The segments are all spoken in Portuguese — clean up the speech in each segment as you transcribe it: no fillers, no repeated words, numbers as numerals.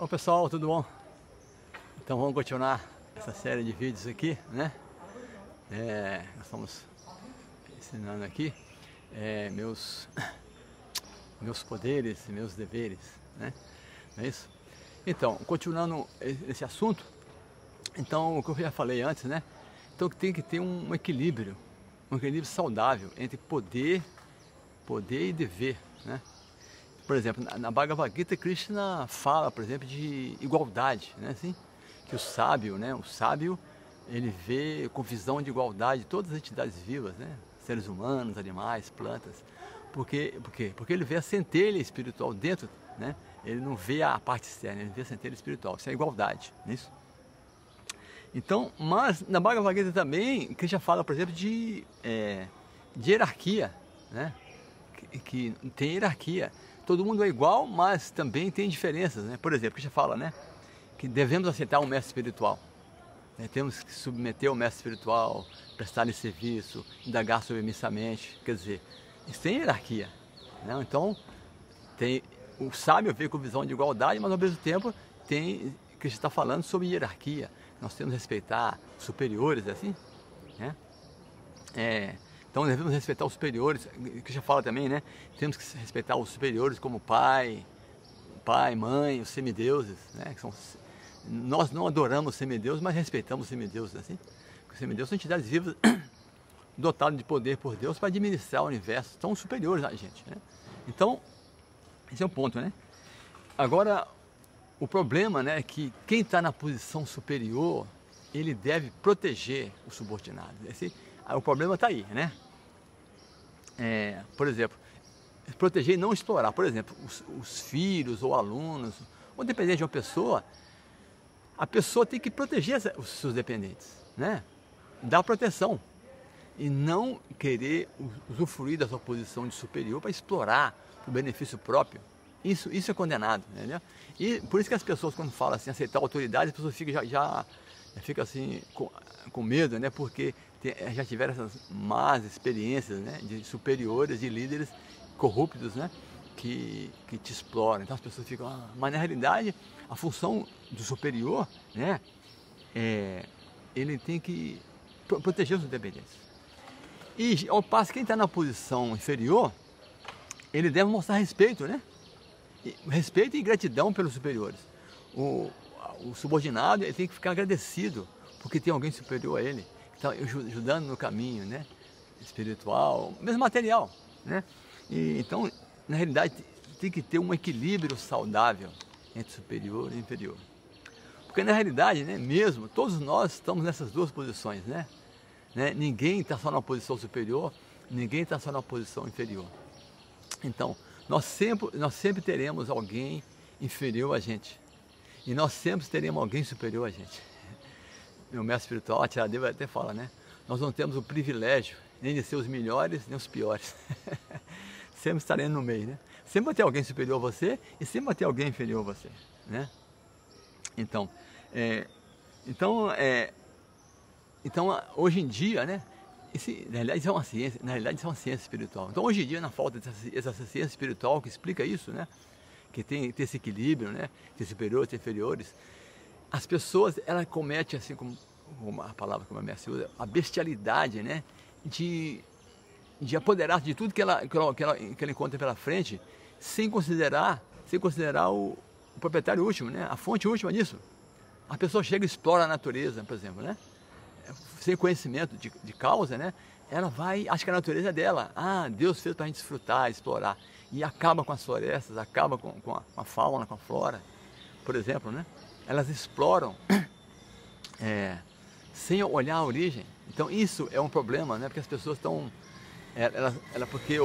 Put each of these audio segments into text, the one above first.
Bom pessoal, tudo bom? Então vamos continuar essa série de vídeos aqui, né? Nós estamos ensinando aqui meus poderes e meus deveres, né? Não é isso? Então, continuando esse assunto, então o que eu já falei antes, né? Então tem que ter um equilíbrio saudável entre poder e dever, né? Por exemplo, na Bhagavad Gita, Krishna fala, por exemplo, de igualdade, né? Assim, que o sábio, né? O sábio, ele vê com visão de igualdade todas as entidades vivas, né? Seres humanos, animais, plantas. Por quê? Porque ele vê a centelha espiritual dentro, né? Ele não vê a parte externa, ele vê a centelha espiritual. Isso é igualdade, não é isso? Então, mas na Bhagavad Gita também, Krishna fala, por exemplo, de hierarquia, né? Que tem hierarquia. Todo mundo é igual, mas também tem diferenças, né? Por exemplo, Krishna fala, né? Que devemos aceitar um mestre espiritual. Né? Temos que submeter ao mestre espiritual, prestar-lhe serviço, indagar submissamente. Quer dizer, isso tem hierarquia, né? Então, o sábio vê com visão de igualdade, mas ao mesmo tempo Krishna está falando sobre hierarquia. Nós temos que respeitar os superiores, assim, né? Então devemos respeitar os superiores, que já fala também, né? Temos que respeitar os superiores como pai, mãe, os semideuses, né? Nós não adoramos os semideuses, mas respeitamos os semideuses, assim. Porque os semideuses são entidades vivas dotadas de poder por Deus para administrar o universo, são superiores a gente, né? Então, esse é o ponto, né? Agora, o problema, né, é que quem está na posição superior, ele deve proteger o subordinado. O problema está aí, né? Por exemplo, proteger e não explorar. Por exemplo, os filhos ou alunos, ou dependente de uma pessoa, a pessoa tem que proteger os seus dependentes, né? Dar proteção e não querer usufruir da sua posição de superior para explorar o benefício próprio. Isso é condenado, entendeu? E por isso que as pessoas, quando falam assim, aceitar a autoridade, as pessoas ficam já fica assim com medo, né? Porque já tiveram essas más experiências, né? De superiores, de líderes corruptos, né? Que te exploram. Então as pessoas ficam... Mas na realidade, a função do superior, né? Ele tem que proteger os dependentes. E ao passo que quem está na posição inferior, ele deve mostrar respeito, né? Respeito e gratidão pelos superiores. O subordinado, ele tem que ficar agradecido porque tem alguém superior a ele que está ajudando no caminho, né? Espiritual, mesmo material, né? Então, na realidade, tem que ter um equilíbrio saudável entre superior e inferior. Porque na realidade, né, mesmo, todos nós estamos nessas duas posições, né? Ninguém está só na posição superior, ninguém está só na posição inferior. Então, nós sempre teremos alguém inferior a gente. E nós sempre teremos alguém superior a gente. Meu mestre espiritual, Atiradeva, até fala, né? Nós não temos o privilégio nem de ser os melhores, nem os piores. Sempre estaremos no meio, né? Sempre vai ter alguém superior a você e sempre vai ter alguém inferior a você, né? Então, hoje em dia, né? Na realidade, isso é uma ciência, isso é uma ciência espiritual. Então, hoje em dia, na falta dessa ciência espiritual que explica isso, né? Que tem esse equilíbrio, né? Ter superiores, ter inferiores. As pessoas, elas cometem, assim, como a palavra como a minha usa, a bestialidade, né? De apoderar-se de tudo que ela encontra pela frente, sem considerar o proprietário último, né? A fonte última disso. A pessoa chega e explora a natureza, por exemplo, né? Sem conhecimento de causa, né? Ela acha que a natureza é dela. Deus fez para a gente desfrutar, explorar. E acaba com as florestas, acaba com a fauna, com a flora, por exemplo, né? Elas exploram sem olhar a origem. Então isso é um problema, né? Porque as pessoas estão... porque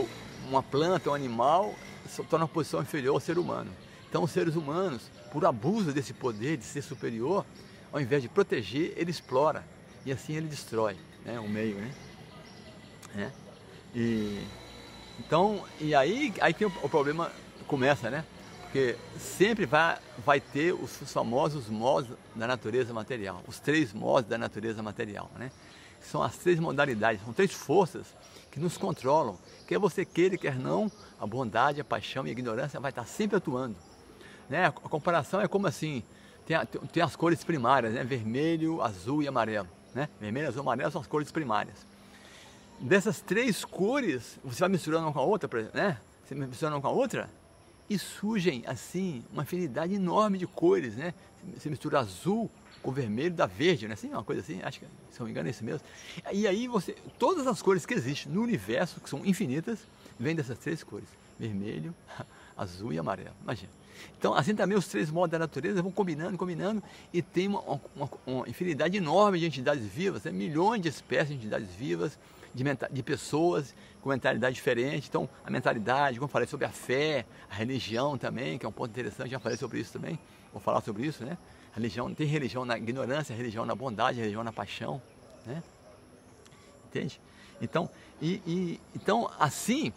uma planta, um animal, estão na posição inferior ao ser humano. Então os seres humanos, por abuso desse poder de ser superior, ao invés de proteger, ele explora. E assim ele destrói, né, o meio, né? E aí que o problema começa, né? Porque sempre vai ter os famosos modos da natureza material, os 3 modos da natureza material, né? São as 3 modalidades, são 3 forças que nos controlam. Quer você queira, quer não, a bondade, a paixão e a ignorância vai estar sempre atuando. né? A comparação é como assim, tem as cores primárias, né? Vermelho, azul e amarelo, né? Vermelho, azul e amarelo são as cores primárias. Dessas três cores, você vai misturando uma com a outra, né? Você misturando uma com a outra, e surgem assim uma infinidade enorme de cores, né? Você mistura azul com vermelho, dá verde, né? Assim, uma coisa assim, acho que, se não me engano, é isso mesmo. E aí todas as cores que existem no universo, que são infinitas, vêm dessas três cores: vermelho, azul e amarelo. Imagina. Então, assim também os três modos da natureza vão combinando, e tem uma infinidade enorme de entidades vivas, né? Milhões de espécies de entidades vivas, de pessoas com mentalidade diferente. Então, a mentalidade, como eu falei sobre a fé, a religião também, que é um ponto interessante, já falei sobre isso também, vou falar sobre isso, né? Religião, tem religião na ignorância, religião na bondade, religião na paixão, né? Entende? Então, então assim,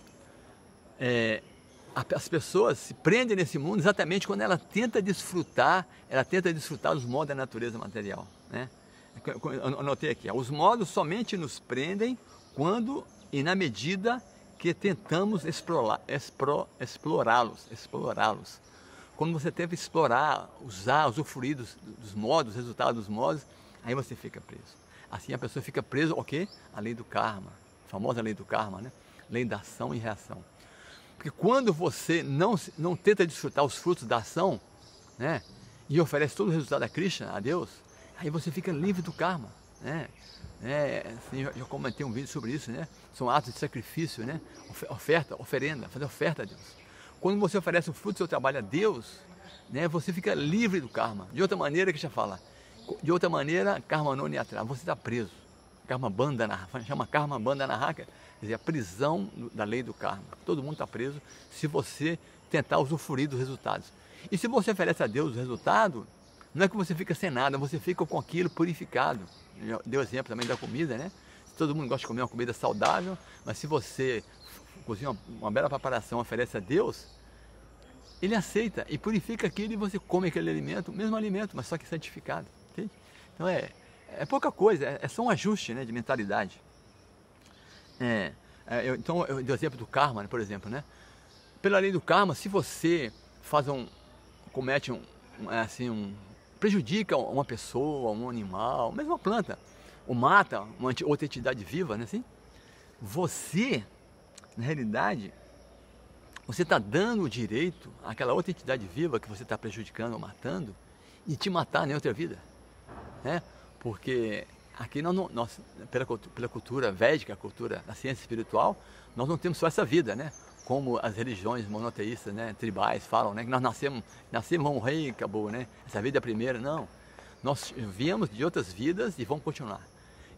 as pessoas se prendem nesse mundo exatamente quando ela tenta desfrutar dos modos da natureza material, né? Eu anotei aqui, os modos somente nos prendem quando e na medida que tentamos explorá-los. Quando você tenta explorar, usufruir dos modos, resultados dos modos, aí você fica preso. Assim a pessoa fica presa, o quê? A lei do karma, a famosa lei do karma, né? Lei da ação e reação. Porque quando você não tenta desfrutar os frutos da ação, né? E oferece todo o resultado a Krishna, a Deus, aí você fica livre do karma, né? Assim, já comentei um vídeo sobre isso, né? São atos de sacrifício, né? Oferenda, fazer oferta a Deus. Quando você oferece o fruto do seu trabalho a Deus, né? Você fica livre do karma. De outra maneira, que já fala, de outra maneira, karma não atrás, você está preso. Karma bandhana, chama karma bandhana, quer dizer, a prisão da lei do karma. Todo mundo está preso se você tentar usufruir dos resultados. E se você oferece a Deus o resultado, não é que você fica sem nada, você fica com aquilo purificado. Eu dei o exemplo também da comida, né? Todo mundo gosta de comer uma comida saudável, mas se você cozinha uma bela preparação, oferece a Deus, Ele aceita e purifica aquilo, e você come aquele alimento, o mesmo alimento, mas só que santificado. Entende? Então é pouca coisa, é só um ajuste, né, de mentalidade. Então eu dei o exemplo do karma, né, por exemplo, né? Pela lei do karma, se você prejudica uma pessoa, um animal, mesmo uma planta, ou mata uma outra entidade viva, né, assim, você, na realidade, você está dando o direito àquela outra entidade viva que você está prejudicando ou matando, de te matar em outra vida, né? Porque aqui nós pela cultura védica, a cultura da ciência espiritual, nós não temos só essa vida, né? Como as religiões monoteístas, né, tribais falam, né, que nós nascemos, vamos morrer e acabou, né? Essa vida é a primeira. Não. Nós viemos de outras vidas e vamos continuar.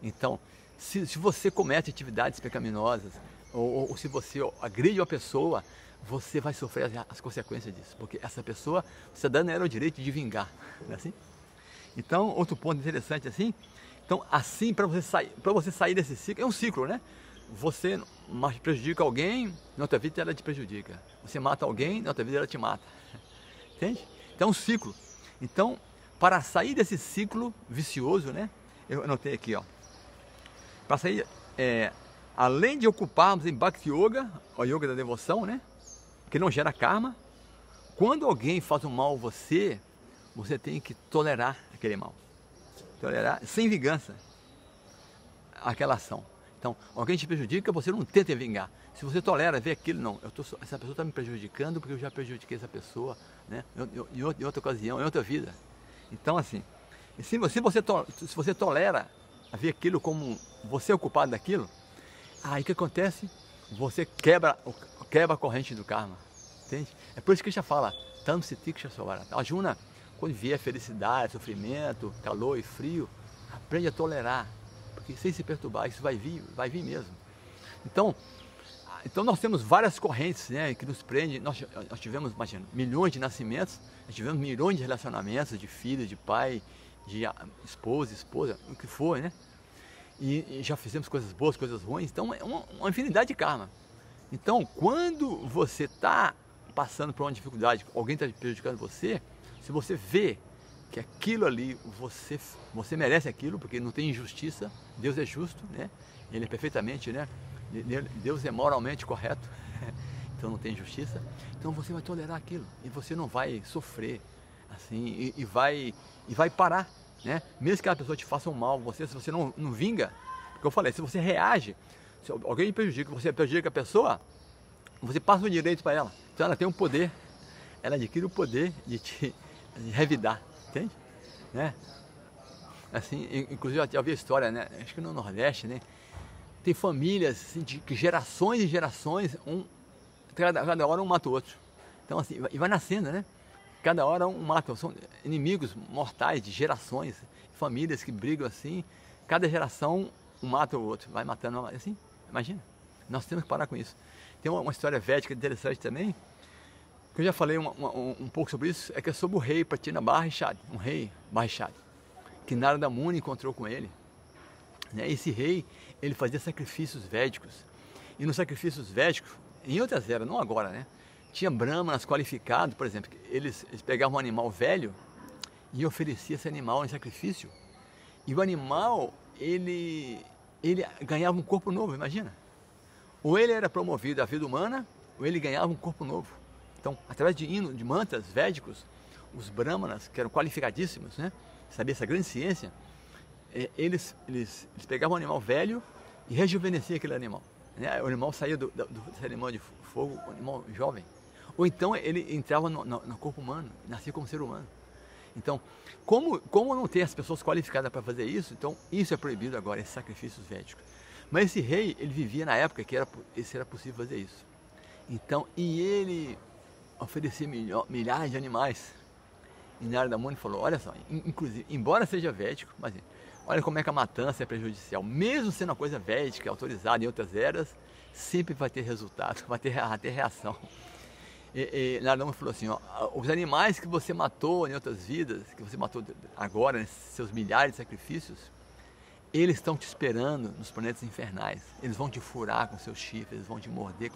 Então, se você comete atividades pecaminosas, ou se você agride uma pessoa, você vai sofrer as consequências disso, porque essa pessoa, você está dando a ela o direito de vingar, não é assim? Então, outro ponto interessante assim, então assim, para você sair desse ciclo, é um ciclo, né? Você prejudica alguém, na outra vida ela te prejudica. Você mata alguém, na outra vida ela te mata. Entende? Então é um ciclo. Então, para sair desse ciclo vicioso, né? Eu anotei aqui, ó. Para sair, além de ocuparmos em Bhakti Yoga, o Yoga da devoção, né? Que não gera karma. Quando alguém faz um mal a você, você tem que tolerar aquele mal. Tolerar sem vingança aquela ação. Então, alguém te prejudica, você não tenta vingar. Se você tolera, vê aquilo, não, essa pessoa está me prejudicando porque eu já prejudiquei essa pessoa, né? Em outra ocasião, em outra vida. Então, assim, se você tolera ver aquilo como você é o culpado daquilo, aí o que acontece? Você quebra a corrente do karma, entende? É por isso que já fala, Tamsitiksha Sovarata. Arjuna, quando vier felicidade, sofrimento, calor e frio, aprende a tolerar, porque sem se perturbar, isso vai vir mesmo. Então nós temos várias correntes, né, que nos prendem. Nós tivemos, imagina, milhões de nascimentos, nós tivemos milhões de relacionamentos, de filho, de pai, de esposa, o que for, né? E já fizemos coisas boas, coisas ruins, então é uma infinidade de karma. Então, quando você está passando por uma dificuldade, alguém está prejudicando você, se você vê que aquilo ali, você merece aquilo, porque não tem injustiça, Deus é justo, né? Ele é perfeitamente, né? Deus é moralmente correto. então não tem justiça, então você vai tolerar aquilo e você não vai sofrer assim e vai parar, né? Mesmo que a pessoa te faça um mal, se você não vinga, porque eu falei, se você reage, se alguém te prejudica, você prejudica a pessoa, você passa o direito para ela, então ela tem um poder, ela adquire o poder de te revidar, entende? Né? Assim, inclusive eu já ouvi a história, né? Acho que no Nordeste, né? Tem famílias assim, de gerações e gerações, cada hora um mata o outro. Então assim, e vai nascendo, né? Cada hora um mata, são inimigos mortais de gerações, famílias que brigam assim, cada geração um mata o outro, vai matando, assim, imagina. Nós temos que parar com isso. Tem uma história védica interessante também, que eu já falei um pouco sobre isso, é que é sobre o rei Pratina Barrishad, um rei Barrishad, que Narada Muni encontrou com ele. Esse rei, ele fazia sacrifícios védicos. E nos sacrifícios védicos, em outras eras, não agora, né? Tinha brahmanas qualificados, por exemplo, eles pegavam um animal velho e ofereciam esse animal em sacrifício. E o animal, ele ganhava um corpo novo, imagina. Ou ele era promovido à vida humana, ou ele ganhava um corpo novo. Então, através de mantras védicos, os brahmanas, que eram qualificadíssimos, né? Sabia essa grande ciência, eles pegavam um animal velho e rejuvenesciam aquele animal. Né? O animal saía desse animal de fogo, um animal jovem. Ou então ele entrava no corpo humano, nascia como ser humano. Então, como não tem as pessoas qualificadas para fazer isso, então isso é proibido agora, esses sacrifícios védicos. Mas esse rei, ele vivia na época que era possível fazer isso. Então, e ele oferecia milhares de animais. E Narada Muni falou, olha só, inclusive, embora seja védico, mas olha como é que a matança é prejudicial. Mesmo sendo uma coisa védica, autorizada em outras eras, sempre vai ter resultado, vai ter reação. E Narada Muni falou assim, ó, os animais que você matou em outras vidas, que você matou agora, nesses seus milhares de sacrifícios, eles estão te esperando nos planetas infernais. Eles vão te furar com seus chifres, eles vão te morder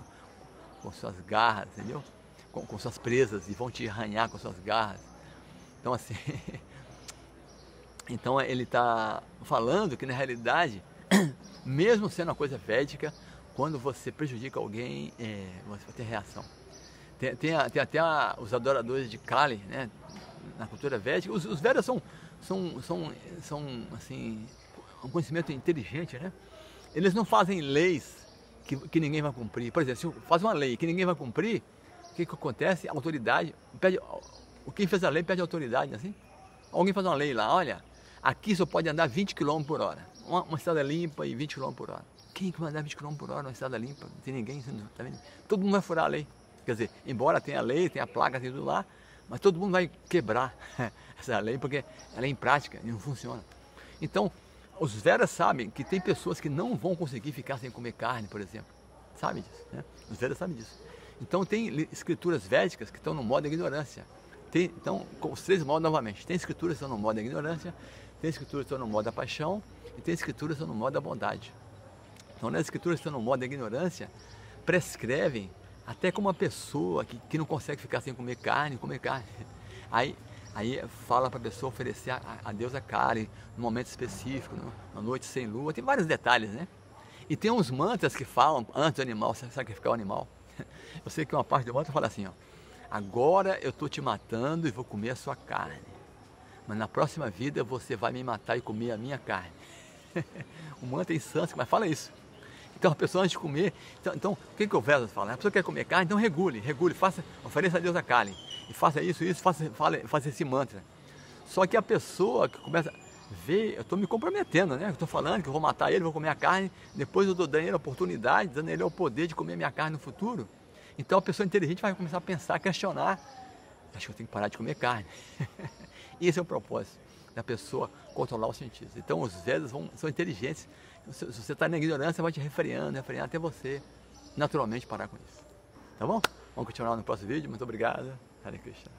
com suas garras, entendeu? Com suas presas, e vão te arranhar com suas garras. Então assim, então ele está falando que na realidade, mesmo sendo uma coisa védica, quando você prejudica alguém, você vai ter reação. Tem até os adoradores de Kali, né? Na cultura védica, os Vedas são assim, um conhecimento inteligente, né? Eles não fazem leis que ninguém vai cumprir. Por exemplo, se faz uma lei que ninguém vai cumprir, o que acontece? A autoridade pede. Quem fez a lei perde autoridade, assim? Alguém faz uma lei lá, olha, aqui só pode andar 20 km por hora. Uma estrada limpa e 20 km por hora. Quem vai andar 20 km por hora numa estrada limpa? Não tem ninguém, tá vendo? Todo mundo vai furar a lei. Quer dizer, embora tenha a lei, tenha a placa, tenha tudo lá, mas todo mundo vai quebrar essa lei porque ela é imprática e não funciona. Então, os Vedas sabem que tem pessoas que não vão conseguir ficar sem comer carne, por exemplo. Sabe disso, né? Os Vedas sabem disso. Então, tem escrituras védicas que estão no modo da ignorância. Então, os três modos novamente. Tem escrituras que estão no modo da ignorância, tem escrituras que estão no modo da paixão e tem escrituras que estão no modo da bondade. Então, nas escrituras que estão no modo da ignorância, prescrevem até como uma pessoa que não consegue ficar sem comer carne. Aí fala para a pessoa oferecer a deusa Kali num momento específico, numa noite sem lua, tem vários detalhes, né? E tem uns mantras que falam antes do animal, sacrificar o animal. Eu sei que uma parte do mantra fala assim, ó, agora eu estou te matando e vou comer a sua carne, mas na próxima vida você vai me matar e comer a minha carne. O mantra é em sânscrito, mas fala isso. Então a pessoa antes de comer, então o que o Vedas fala? A pessoa quer comer carne, então regule, ofereça a Deus a Kali. E faça isso, faça esse mantra. Só que a pessoa que começa a ver, eu estou me comprometendo, né? Eu estou falando que eu vou matar ele, vou comer a carne, depois eu estou dando ele a oportunidade, dando ele o poder de comer a minha carne no futuro. Então a pessoa inteligente vai começar a pensar, a questionar, acho que eu tenho que parar de comer carne. Esse é o propósito da pessoa controlar os sentidos. então os Vedas são inteligentes. Se você está na ignorância, vai te refreando até você naturalmente parar com isso. Tá bom? Vamos continuar no próximo vídeo. Muito obrigado. Hare Krishna.